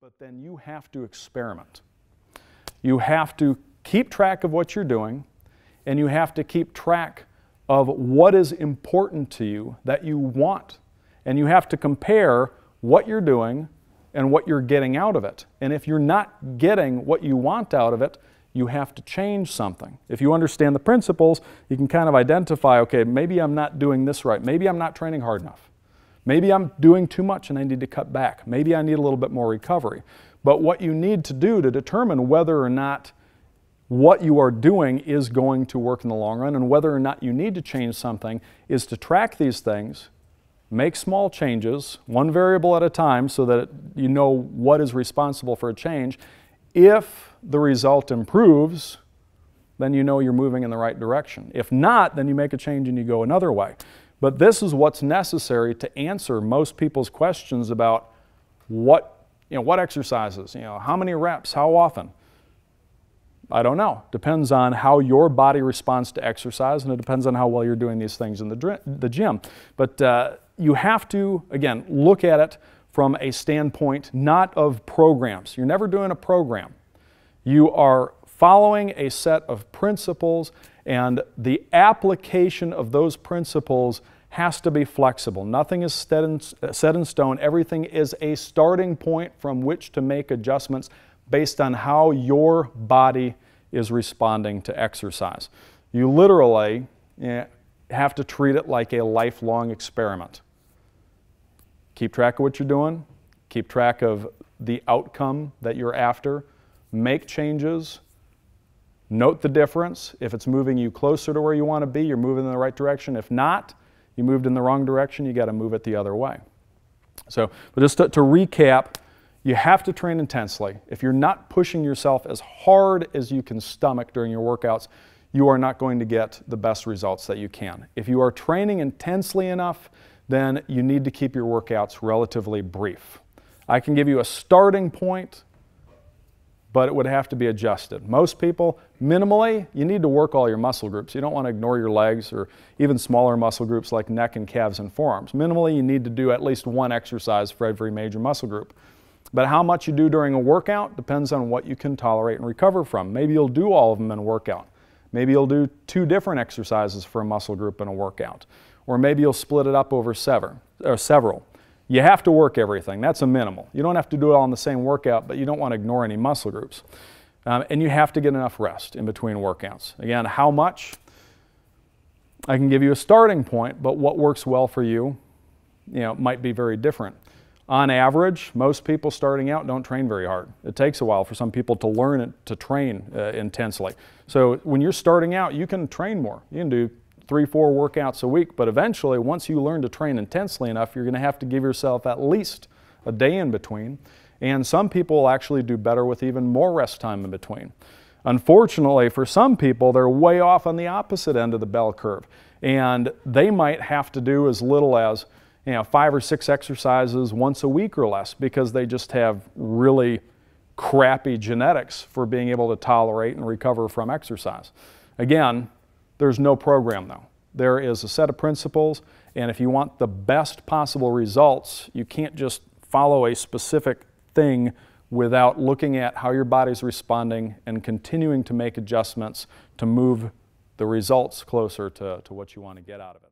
but then you have to experiment. You have to keep track of what you're doing, and you have to keep track of what is important to you that you want. And you have to compare what you're doing and what you're getting out of it. And if you're not getting what you want out of it, you have to change something. If you understand the principles, you can kind of identify, okay, maybe I'm not doing this right. Maybe I'm not training hard enough. Maybe I'm doing too much and I need to cut back. Maybe I need a little bit more recovery. But what you need to do to determine whether or not what you are doing is going to work in the long run and whether or not you need to change something is to track these things, make small changes, one variable at a time so that you know what is responsible for a change. If the result improves, then you know you're moving in the right direction. If not, then you make a change and you go another way. But this is what's necessary to answer most people's questions about what exercises, how many reps, how often. I don't know. Depends on how your body responds to exercise, and it depends on how well you're doing these things in the gym. But you have to, again, look at it from a standpoint not of programs. You're never doing a program. You are following a set of principles, and the application of those principles has to be flexible. Nothing is set in stone. Everything is a starting point from which to make adjustments based on how your body is responding to exercise. You literally have to treat it like a lifelong experiment. Keep track of what you're doing. Keep track of the outcome that you're after. Make changes. Note the difference. If it's moving you closer to where you want to be, you're moving in the right direction. If not, you moved in the wrong direction, you got to move it the other way. So, but just to recap, you have to train intensely. If you're not pushing yourself as hard as you can stomach during your workouts, you are not going to get the best results that you can. If you are training intensely enough, then you need to keep your workouts relatively brief. I can give you a starting point, but it would have to be adjusted. Most people, minimally, you need to work all your muscle groups. You don't want to ignore your legs or even smaller muscle groups like neck and calves and forearms. Minimally, you need to do at least one exercise for every major muscle group. But how much you do during a workout depends on what you can tolerate and recover from. Maybe you'll do all of them in a workout. Maybe you'll do 2 different exercises for a muscle group in a workout. Or maybe you'll split it up over several. You have to work everything. That's a minimal. You don't have to do it all in the same workout, but you don't want to ignore any muscle groups. And you have to get enough rest in between workouts. Again, how much? I can give you a starting point, but what works well for you, might be very different. On average, most people starting out don't train very hard. It takes a while for some people to learn it, to train intensely. So when you're starting out, you can train more. You can do 3-4 workouts a week, but eventually, once you learn to train intensely enough, you're going to have to give yourself at least a day in between. And some people will actually do better with even more rest time in between. Unfortunately, for some people, they're way off on the opposite end of the bell curve. And they might have to do as little as 5 or 6 exercises once a week or less because they just have really crappy genetics for being able to tolerate and recover from exercise. Again, there's no program though. There is a set of principles, and if you want the best possible results, you can't just follow a specific thing without looking at how your body's responding and continuing to make adjustments to move the results closer to what you want to get out of it.